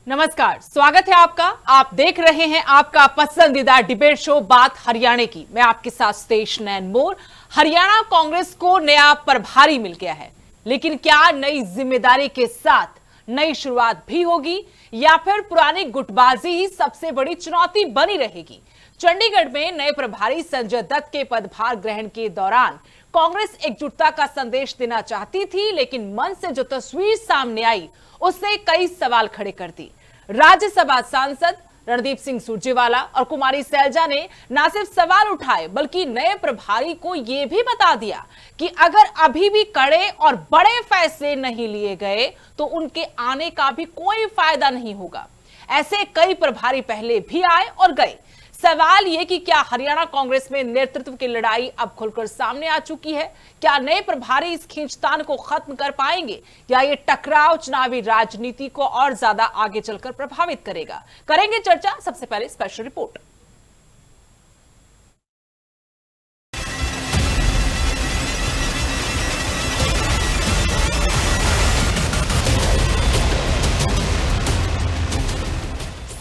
नमस्कार, स्वागत है आपका। आप देख रहे हैं आपका पसंदीदा डिबेट शो बात हरियाणा की। मैं आपके साथ स्टेश नैनमोर। हरियाणा कांग्रेस को नया प्रभारी मिल गया है, लेकिन क्या नई जिम्मेदारी के साथ नई शुरुआत भी होगी या फिर पुरानी गुटबाजी ही सबसे बड़ी चुनौती बनी रहेगी? चंडीगढ़ में नए प्रभारी संजय दत्त के पदभार ग्रहण के दौरान कांग्रेस एकजुटता का संदेश देना चाहती थी, लेकिन मन से जो तस्वीर सामने आई उससे कई सवाल खड़े कर दी। राज्यसभा सांसद रणदीप सिंह सुरजेवाला और कुमारी सैलजा ने न सिर्फ सवाल उठाए बल्कि नए प्रभारी को यह भी बता दिया कि अगर अभी भी कड़े और बड़े फैसले नहीं लिए गए तो उनके आने का भी कोई फायदा नहीं होगा। ऐसे कई प्रभारी पहले भी आए और गए। सवाल यह कि क्या हरियाणा कांग्रेस में नेतृत्व की लड़ाई अब खुलकर सामने आ चुकी है? क्या नए प्रभारी इस खींचतान को खत्म कर पाएंगे या ये टकराव चुनावी राजनीति को और ज्यादा आगे चलकर प्रभावित करेगा? करेंगे चर्चा। सबसे पहले स्पेशल रिपोर्ट।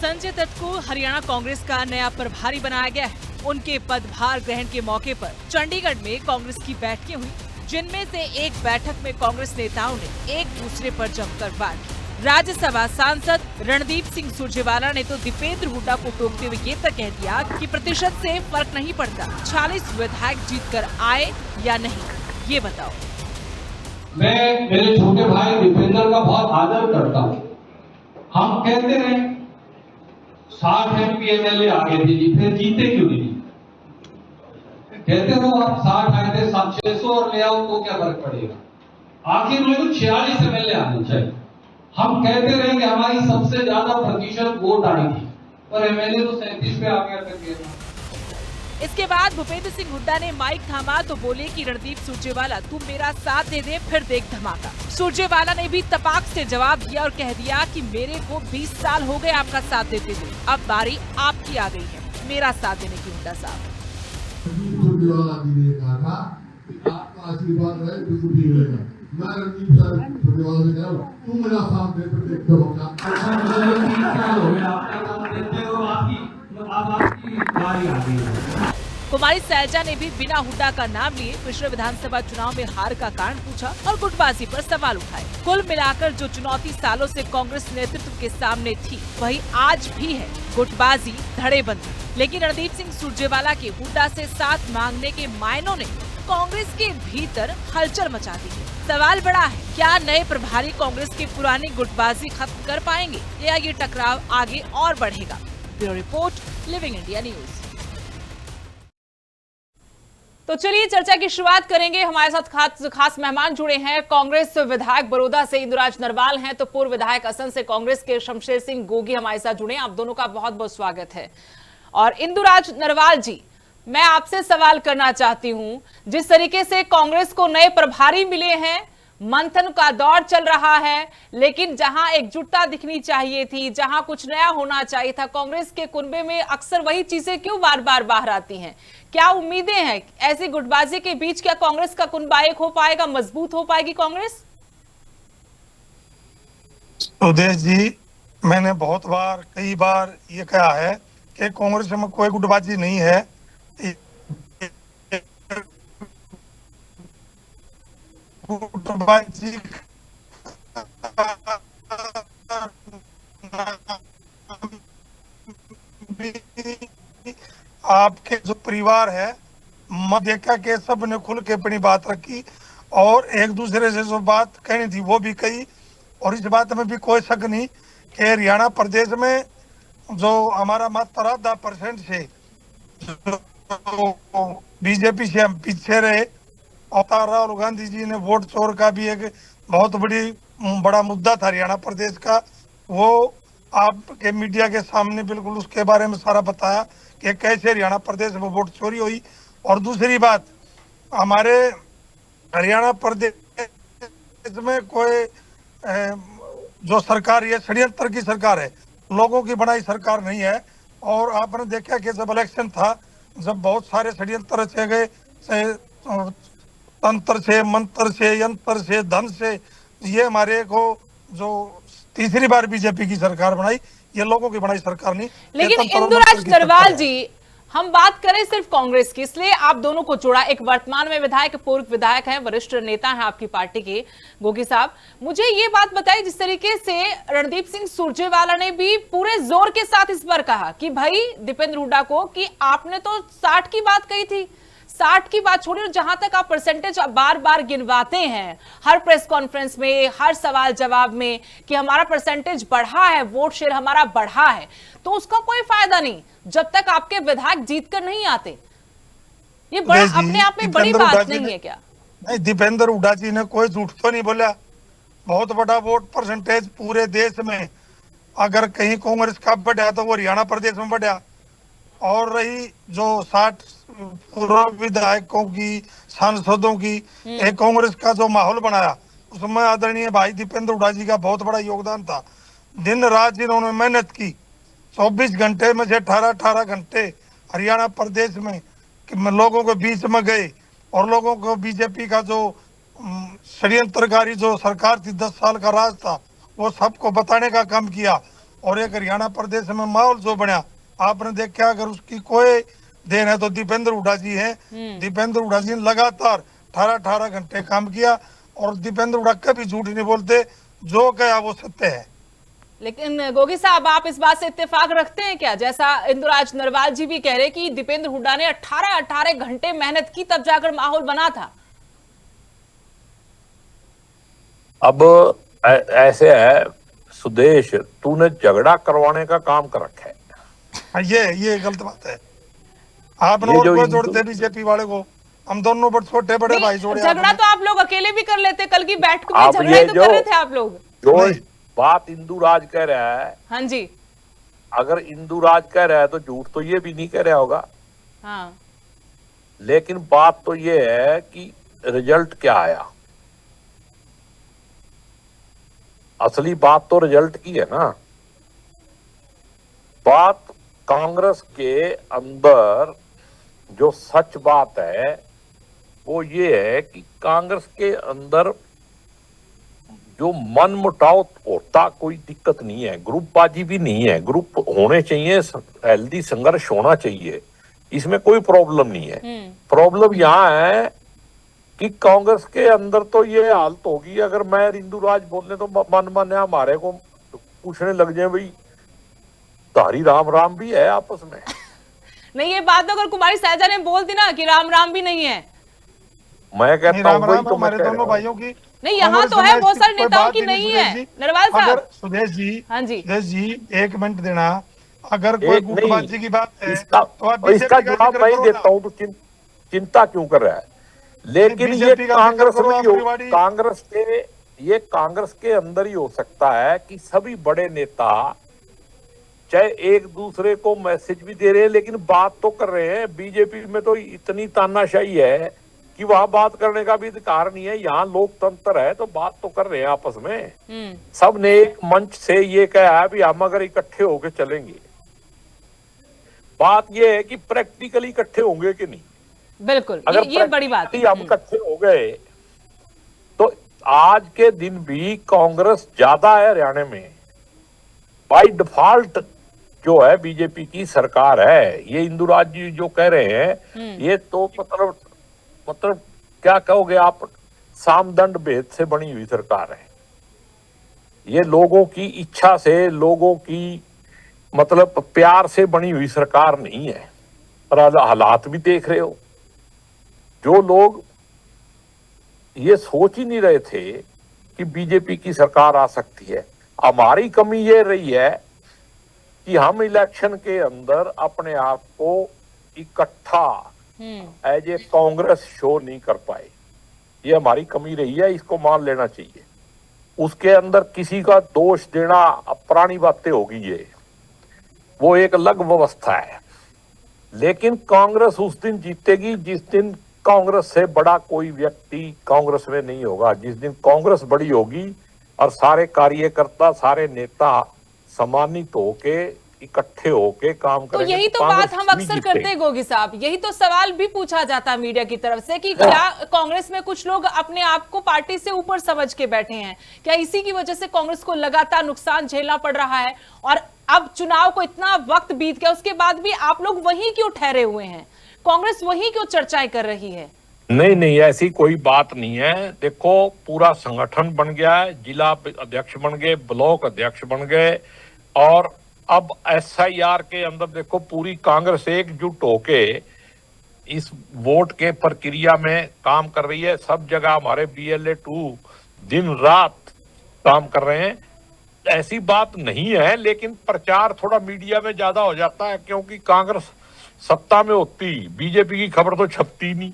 संजय दत्त को हरियाणा कांग्रेस का नया प्रभारी बनाया गया है। उनके पदभार ग्रहण के मौके पर चंडीगढ़ में कांग्रेस की बैठकें हुई, जिनमें से एक बैठक में कांग्रेस नेताओं ने एक दूसरे पर जमकर वार की। राज्यसभा सांसद रणदीप सिंह सुरजेवाला ने तो दीपेंद्र हुड्डा को टोकते हुए ये तक कह दिया कि प्रतिशत से फर्क नहीं पड़ता, 46 विधायक जीत कर आए या नहीं, ये बताओ। मैं मेरे छोटे भाई दीपेंद्र का बहुत आदर करता हूँ। हम कहते हैं 60 MP MLA आगे थे जी, फिर जीते क्यों नहीं? कहते हो आप 60 आए थे, 600 और ले आओ तो क्या फर्क पड़ेगा? आखिर में तो 46 MLA आने चाहिए। हम कहते रहे कि हमारी सबसे ज्यादा प्रतिशत वोट आई थी, पर MLA तो 37 पे आ गया था। इसके बाद भूपेंद्र सिंह हुड्डा ने माइक थामा तो बोले कि रणदीप सुरजेवाला तू मेरा साथ दे दे, फिर देख धमाका। सुरजेवाला ने भी तपाक से जवाब दिया और कह दिया कि मेरे को 20 साल हो गए आपका साथ देते हुए, अब बारी आपकी आ गई है मेरा साथ देने की। हुड्डा साहब, सुरजेवाला जी ने कहा था कि आपका आशीर्वाद रहे तो कुछ नहीं मिलेगा। मैं रणदीप सुरजेवाला से कह रहा हूँ, तू मेरा साथ दे, फिर देख धमाका। 30 साल हो गए आपका काम देते हो, आपकी बारी आ गई है। कुमारी सैलजा ने भी बिना हुड्डा का नाम लिए पिछले विधानसभा चुनाव में हार का कारण पूछा और गुटबाजी पर सवाल उठाए। कुल मिलाकर जो चुनौती सालों से कांग्रेस नेतृत्व के सामने थी वही आज भी है, गुटबाजी, धड़ेबंदी। लेकिन रणदीप सिंह सुरजेवाला के हुड्डा से साथ मांगने के मायनों ने कांग्रेस के भीतर हलचल मचा दी है। सवाल बड़ा है, क्या नए प्रभारी कांग्रेस की पुरानी गुटबाजी खत्म कर पाएंगे या ये टकराव आगे और बढ़ेगा? Bureau report, living India news. तो चलिए चर्चा की शुरुआत करेंगे। हमारे साथ खास मेहमान जुड़े हैं। कांग्रेस विधायक बड़ौदा से इंदुराज नरवाल हैं, तो पूर्व विधायक असम से कांग्रेस के शमशेर सिंह गोगी हमारे साथ जुड़े हैं। आप दोनों का बहुत बहुत स्वागत है। और इंदुराज नरवाल जी, मैं आपसे सवाल करना चाहती हूं, जिस तरीके से कांग्रेस को नए प्रभारी मिले हैं, मंथन का दौर चल रहा है, लेकिन जहां एकजुटता दिखनी चाहिए थी, जहां कुछ नया होना चाहिए था, कांग्रेस के कुनबे में अक्सर वही चीजें क्यों बार बार बाहर आती हैं? क्या उम्मीदें हैं ऐसी गुटबाजी के बीच? क्या कांग्रेस का कुनबा एक हो पाएगा, मजबूत हो पाएगी कांग्रेस? उदय जी, मैंने बहुत बार, कई बार ये कहा है कि कांग्रेस में कोई गुटबाजी नहीं है। गुटबाजी आपके जो परिवार है, मैं देखा कि सब ने खुल के अपनी बात रखी और एक दूसरे से जो बात कहनी थी वो भी कही। और इस बात में भी कोई शक नहीं कि हरियाणा प्रदेश में जो हमारा मात्र 10% से बीजेपी से हम पीछे रहे, और राहुल गांधी जी ने वोट चोर का भी एक बहुत बड़ा मुद्दा था हरियाणा प्रदेश का, वो आपके मीडिया के सामने बिल्कुल उसके बारे में सारा बताया कि कैसे हरियाणा प्रदेश में वोट चोरी हुई। और दूसरी बात, हमारे हरियाणा प्रदेश में कोई जो सरकार, ये षड्यंत्र की सरकार है, लोगों की बनाई सरकार नहीं है। और आपने देखा कि जब इलेक्शन था, जब बहुत सारे षड्यंत्र रचे गए, तंत्र से, मंत्र से, यंत्र से, धन से, ये हमारे को जो तीसरी बार बीजेपी की सरकार बनाई, ये लोगों की बनाई सरकार नहीं। लेकिन चेतन इंदुराज तोमर की सरकार नरवाल है। जी, हम बात करें सिर्फ कांग्रेस की, इसलिए आप दोनों को जोड़ा। एक वर्तमान में विधायक, पूर्व विधायक हैं, वरिष्ठ नेता हैं आपकी पार्टी के, गोगी साहब, मुझे ये बात बताइए, जिस तरीके से रणदीप सिंह सुरजेवाला ने भी पूरे जोर के साथ इस बार कहा कि भाई दीपेंद्र हुड्डा को कि आपने तो 60 की बात कही थी, 60 की बात छोड़िए, जहां तक आप परसेंटेज बार बार गिनवाते हैं हर प्रेस कॉन्फ्रेंस में, हर सवाल जवाब में कि हमारा परसेंटेज बढ़ा है, वोट शेयर हमारा बढ़ा है, तो उसका कोई फायदा नहीं जब तक आपके विधायक जीत कर नहीं आते। ये बड़ा अपने आप में बड़ी बात नहीं है क्या? नहीं, दीपेंद्र हुड्डा जी ने कोई झूठ तो नहीं बोला। बहुत बड़ा वोट परसेंटेज पूरे देश में, अगर कहीं कांग्रेस का बढ़ा तो वो हरियाणा प्रदेश में बढ़ा। और रही जो 60 पूर्व विधायकों की, सांसदों की एक कांग्रेस का जो माहौल बनाया, उसमें आदरणीय भाई दीपेंद्र हुड्डा जी का बहुत बड़ा योगदान था। दिन रात इन्होंने मेहनत की, 24 घंटे में से 18 घंटे हरियाणा प्रदेश में लोगों के बीच में गए और लोगों को बीजेपी का जो षड्यंत्रकारी जो सरकार थी, 10 साल का राज था, वो सबको बताने का काम किया। और एक हरियाणा प्रदेश में माहौल जो बना, आपने देखा, अगर उसकी कोई देन है तो दीपेंद्र हुड्डा जी हैं। दीपेंद्र हुड्डा जी ने लगातार 18 घंटे काम किया और दीपेंद्र हुड्डा कभी झूठ नहीं बोलते, जो कहा वो सत्य है। लेकिन गोगी साहब, आप इस बात से इत्तेफाक रखते हैं क्या, जैसा इंदुराज नरवाल जी भी कह रहे कि दीपेंद्र हुड्डा ने 18 घंटे मेहनत की तब जाकर माहौल बना था? अब ऐसे है सुदेश, तूने झगड़ा करवाने का काम कर रखा है। ये गलत बात है। आपने और कोई जोड़ते बीजेपी वाले को, हम दोनों बड़े छोटे बड़े भाई जोड़े। झगड़ा तो आप लोग अकेले भी कर लेते, कल की बैठक में झगड़ा ही तो कर रहे थे आप लोग। जो बात इंदुराज कह रहा है, हाँ जी, अगर इंदुराज कह रहा है तो झूठ तो ये भी नहीं कह रहा होगा। हाँ, लेकिन बात तो ये है कि रिजल्ट क्या आया। असली बात तो रिजल्ट की है ना। बात कांग्रेस के अंदर जो सच बात है वो ये है कि कांग्रेस के अंदर जो मन मुटाव होता, कोई दिक्कत नहीं है, ग्रुपबाजी भी नहीं है, ग्रुप होने चाहिए, हेल्दी संघर्ष होना चाहिए, इसमें कोई प्रॉब्लम नहीं है। प्रॉब्लम यहाँ है कि कांग्रेस के अंदर तो ये हालत होगी, अगर मैं इंदुराज बोलने तो मन मन हमारे को पूछने लग जाए भाई धारी राम राम भी है आपस में। नहीं, ये बात तो अगर कुमारी सैजा ने बोल दी ना कि राम राम भी नहीं है, मैं कहता हूँ वही तो हमारे दोनों भाइयों की नहीं, यहाँ तो है, बहुत सारे नेताओं की नहीं है। नरवाल साहब, सुदेश जी, हाँ जी, सुदेश जी, एक मिनट देना। अगर कोई गुटबाजी की बात है तो इसका जवाब मैं देता हूँ, तो चिंता क्यों कर रहा है। लेकिन ये कांग्रेस में, कांग्रेस के अंदर ही हो सकता है कि सभी बड़े नेता चाहे एक दूसरे को मैसेज भी दे रहे हैं लेकिन बात तो कर रहे हैं। बीजेपी में तो इतनी तानाशाही है कि वहां बात करने का भी अधिकार नहीं है। यहाँ लोकतंत्र है तो बात तो कर रहे हैं आपस में। सब ने एक मंच से ये कहा है भी हम अगर इकट्ठे होके चलेंगे। बात ये है कि प्रैक्टिकली इकट्ठे होंगे कि नहीं। बिल्कुल, अगर ये बड़ी बात है। हम इकट्ठे हो गए तो आज के दिन भी कांग्रेस ज्यादा है हरियाणा में। बाई डिफॉल्ट जो है बीजेपी की सरकार है। ये इंदुराज जी जो कह रहे हैं ये तो मतलब क्या कहोगे आप, सामदंड भेद से बनी हुई सरकार है। ये लोगों की इच्छा से, लोगों की मतलब प्यार से बनी हुई सरकार नहीं है। और हालात भी देख रहे हो, जो लोग ये सोच ही नहीं रहे थे कि बीजेपी की सरकार आ सकती है। हमारी कमी ये रही है कि हम इलेक्शन के अंदर अपने आप को इकट्ठा एज ए कांग्रेस शो नहीं कर पाए। ये हमारी कमी रही है, इसको मान लेना चाहिए। उसके अंदर किसी का दोष देना पुरानी बातें होगी, ये वो एक अलग व्यवस्था है। लेकिन कांग्रेस उस दिन जीतेगी जिस दिन कांग्रेस से बड़ा कोई व्यक्ति कांग्रेस में नहीं होगा। जिस दिन कांग्रेस बड़ी होगी और सारे कार्यकर्ता, सारे नेता सम्मानित होके इकट्ठे होके काम तो करेंगे यही तो कांग्रेस बात हम नहीं अक्सर जीतेगी। करते हैं गोगी साहब, यही तो सवाल भी पूछा जाता है मीडिया की तरफ से कि क्या कांग्रेस में कुछ लोग अपने आप को पार्टी से ऊपर समझ के बैठे हैं, क्या इसी की वजह से कांग्रेस को लगातार नुकसान झेलना पड़ रहा है? और अब चुनाव को इतना वक्त बीत गया उसके बाद भी आप लोग वहीं क्यों ठहरे हुए हैं? कांग्रेस वहीं क्यों चर्चाएं कर रही है? नहीं नहीं, ऐसी कोई बात नहीं है। देखो, पूरा संगठन बन गया है, जिला अध्यक्ष बन गए, ब्लॉक अध्यक्ष बन गए, और अब SIR के अंदर देखो पूरी कांग्रेस एकजुट होके इस वोट के प्रक्रिया में काम कर रही है। सब जगह हमारे BLA-2 दिन रात काम कर रहे हैं। ऐसी बात नहीं है, लेकिन प्रचार थोड़ा मीडिया में ज्यादा हो जाता है, क्योंकि कांग्रेस सत्ता में होती बीजेपी की खबर तो छपती नहीं,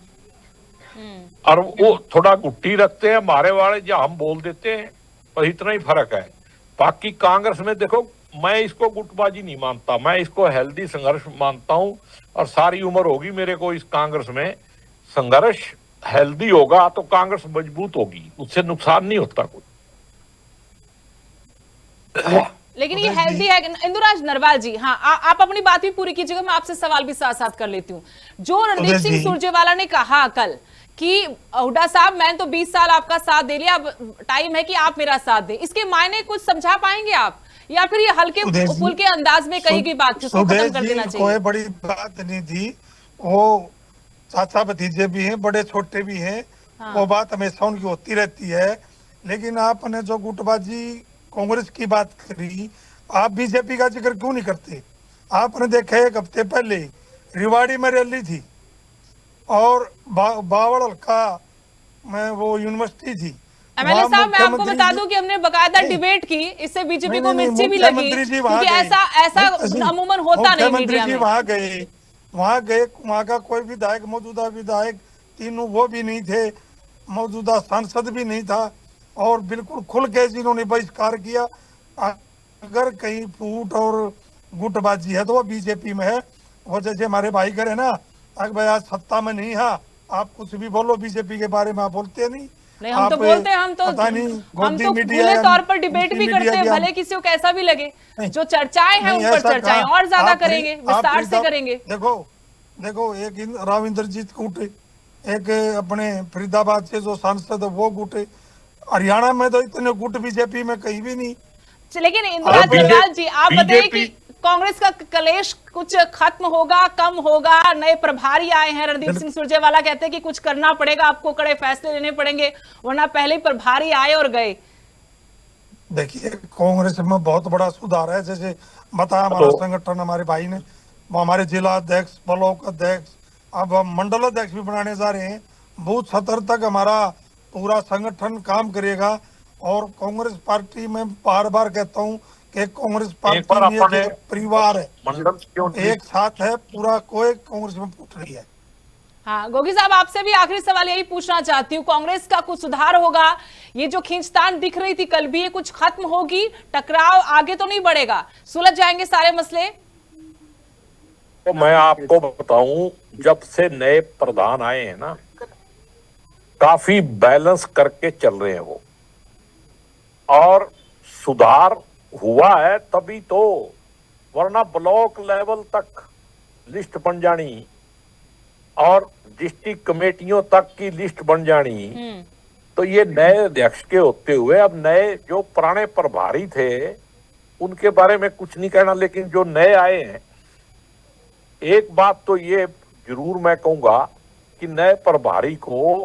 और वो थोड़ा गुट्टी रखते हैं हमारे वाले, जो हम बोल देते हैं, और इतना ही फर्क है। बाकी कांग्रेस में देखो, मैं इसको गुटबाजी नहीं मानता, मैं इसको हेल्दी संघर्ष मानता हूं, और सारी उम्र होगी मेरे को इस कांग्रेस में। संघर्ष हेल्दी होगा तो कांग्रेस मजबूत होगी, उससे नुकसान नहीं होता कुछ। लेकिन ये हेल्दी है। इंदुराज नरवाल जी, हाँ, आप अपनी बात भी पूरी कीजिएगा, मैं आपसे सवाल भी साथ साथ कर लेती हूँ। जो रणदीप सिंह सुरजेवाला ने कहा कल कि हुड्डा साहब मैंने तो 20 साल आपका साथ दे लिया, अब टाइम है कि आप मेरा साथ दें, इसके मायने कुछ समझा पाएंगे आप, या फिर ये हल्के फुल्के अंदाज में कही गई बात थी, उसको खत्म कर देना चाहिए? कोई बड़ी बात नहीं थी, वो चाचा भतीजे भी हैं, बड़े छोटे भी हैं, हाँ। वो बात हमेशा उनकी होती रहती है। लेकिन आपने जो गुटबाजी कांग्रेस की बात करी, आप बीजेपी का जिक्र क्यों नहीं करते? आपने देखा 1 हफ्ते पहले रिवाड़ी में रैली थी, और बावड़ हल्का में वो यूनिवर्सिटी थी। MLA साहब, मैं आपको बता दूं कि हमने बकायदा डिबेट की, इससे बीजेपी को मिर्ची भी लगी, क्योंकि ऐसा अमूमन होता नहीं मीडिया में। वहां गए, वहां का कोई विधायक, मौजूदा विधायक तीनों वो भी नहीं थे, मौजूदा सांसद भी नहीं था, और बिल्कुल खुल के जिन्होंने बहिष्कार किया। अगर कहीं फूट और गुटबाजी है तो वो बीजेपी में है। वो जैसे हमारे भाई करे ना, अगर भाई आज सत्ता में नहीं है, आप कुछ भी बोलो बीजेपी के बारे में, आप बोलते नहीं। हम तो बोलते हैं, हम तो खुले तौर पर डिबेट भी करते हैं, भले किसी को कैसा भी लगे। जो चर्चाएं हैं उन पर चर्चाएं और ज्यादा करेंगे, विस्तार से करेंगे। देखो एक राव इंद्रजीत गुट, एक अपने फरीदाबाद से जो सांसद है वो गुट, हरियाणा में तो इतने गुट बीजेपी में कहीं भी नहीं। लेकिन इंदिरा जरवाल जी, आप बताइए कि कांग्रेस का कलेश कुछ खत्म होगा, कम होगा? नए प्रभारी आए हैं, रणदीप सिंह सुरजेवाला कहते हैं कि कुछ करना पड़ेगा, आपको कड़े फैसले लेने पड़ेंगे, वरना पहले ही प्रभारी आए और गए। देखिए, कांग्रेस में बहुत बड़ा सुधार है। जैसे बताया हमारा संगठन, हमारे भाई ने, हमारे जिला अध्यक्ष, ब्लॉक अध्यक्ष, अब हम मंडल अध्यक्ष भी बनाने जा रहे हैं। बूथ स्तर तक हमारा पूरा संगठन काम करेगा, और कांग्रेस पार्टी में बार बार कहता हूँ कि कांग्रेस पार्टी एक परिवार है, एक साथ है पूरा, कोई कांग्रेस में फूट नहीं है। हाँ गोगी साहब, आपसे भी आखिरी सवाल यही पूछना चाहती हूँ, कांग्रेस का कुछ सुधार होगा? ये जो खींचतान दिख रही थी कल भी, ये कुछ खत्म होगी? टकराव आगे तो नहीं बढ़ेगा? सुलझ जाएंगे सारे मसले? तो मैं आपको बताऊं, जब से नए प्रधान आए हैं ना, काफी बैलेंस करके चल रहे हैं वो, और सुधार हुआ है तभी तो, वरना ब्लॉक लेवल तक लिस्ट बन जानी और डिस्ट्रिक्ट कमेटियों तक की लिस्ट बन जानी, तो ये नए अध्यक्ष के होते हुए अब नए जो पुराने प्रभारी थे उनके बारे में कुछ नहीं कहना। लेकिन जो नए आए हैं, एक बात तो ये जरूर मैं कहूंगा कि नए प्रभारी को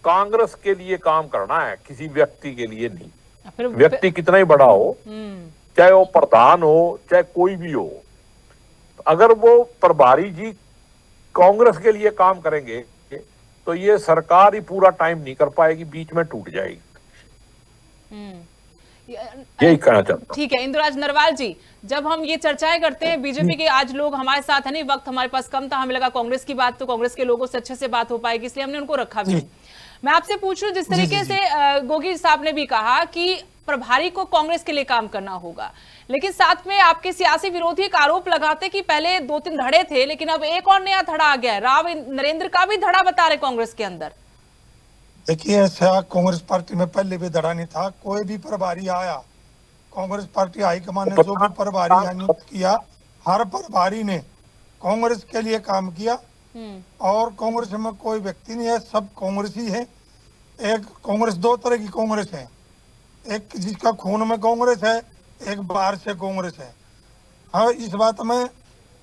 कांग्रेस के लिए काम करना है, किसी व्यक्ति के लिए नहीं। व्यक्ति कितना ही बड़ा हो, चाहे वो प्रधान हो, चाहे कोई भी हो, अगर वो प्रभारी जी कांग्रेस के लिए काम करेंगे तो ये सरकार ही पूरा टाइम नहीं कर पाएगी, बीच में टूट जाएगी। यही कहना चाहता हूं। ठीक है इंदुराज नरवाल जी, जब हम ये चर्चाएं करते हैं, बीजेपी के आज लोग हमारे साथ है नहीं, वक्त हमारे पास कम था, हमें लगा कांग्रेस की बात तो कांग्रेस के लोगों से अच्छे से बात हो पाएगी, इसलिए हमने उनको रखा भी। मैं आपसे पूछ रही हूँ, जिस तरीके से गोगी साहब ने भी कहा कि प्रभारी को कांग्रेस के लिए काम करना होगा, लेकिन साथ में आपके सियासी विरोधी एक आरोप लगाते कि पहले 2-3 धड़े थे, लेकिन अब एक और नया धड़ा आ गया है, राव नरेंद्र का भी धड़ा बता रहे कांग्रेस के अंदर। देखिए, ऐसा कांग्रेस पार्टी में पहले भी धड़ा नहीं था, कोई भी प्रभारी आया कांग्रेस पार्टी हाईकमान ने जो भी प्रभारी यहाँ नियुक्त किया, हर प्रभारी ने कांग्रेस के लिए काम किया। और कांग्रेस में कोई व्यक्ति नहीं है, सब कांग्रेसी है। एक कांग्रेस दो तरह की कांग्रेस है, एक जिसका खून में कांग्रेस है, एक बाहर से कांग्रेस है। हाँ, इस बात में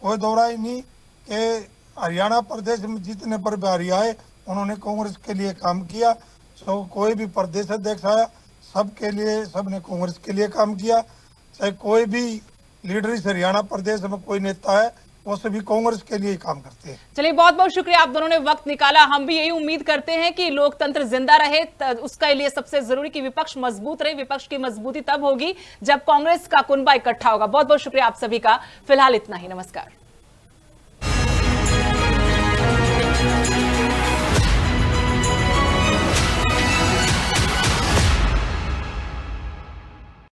कोई दो राय नहीं कि हरियाणा प्रदेश में जितने प्रभारी आए उन्होंने कांग्रेस के लिए काम किया। तो कोई भी प्रदेश अध्यक्ष आया, सबके लिए, सबने कांग्रेस के लिए काम किया। चाहे कोई भी लीडर इस हरियाणा प्रदेश में कोई नेता है, वो सभी कांग्रेस के लिए ही काम करते हैं। चलिए, बहुत बहुत शुक्रिया, आप दोनों ने वक्त निकाला। हम भी यही उम्मीद करते हैं कि लोकतंत्र जिंदा रहे, उसके लिए सबसे जरूरी कि विपक्ष मजबूत रहे। विपक्ष की मजबूती तब होगी जब कांग्रेस का कुनबा इकट्ठा होगा। बहुत बहुत शुक्रिया आप सभी का। फिलहाल इतना ही, नमस्कार।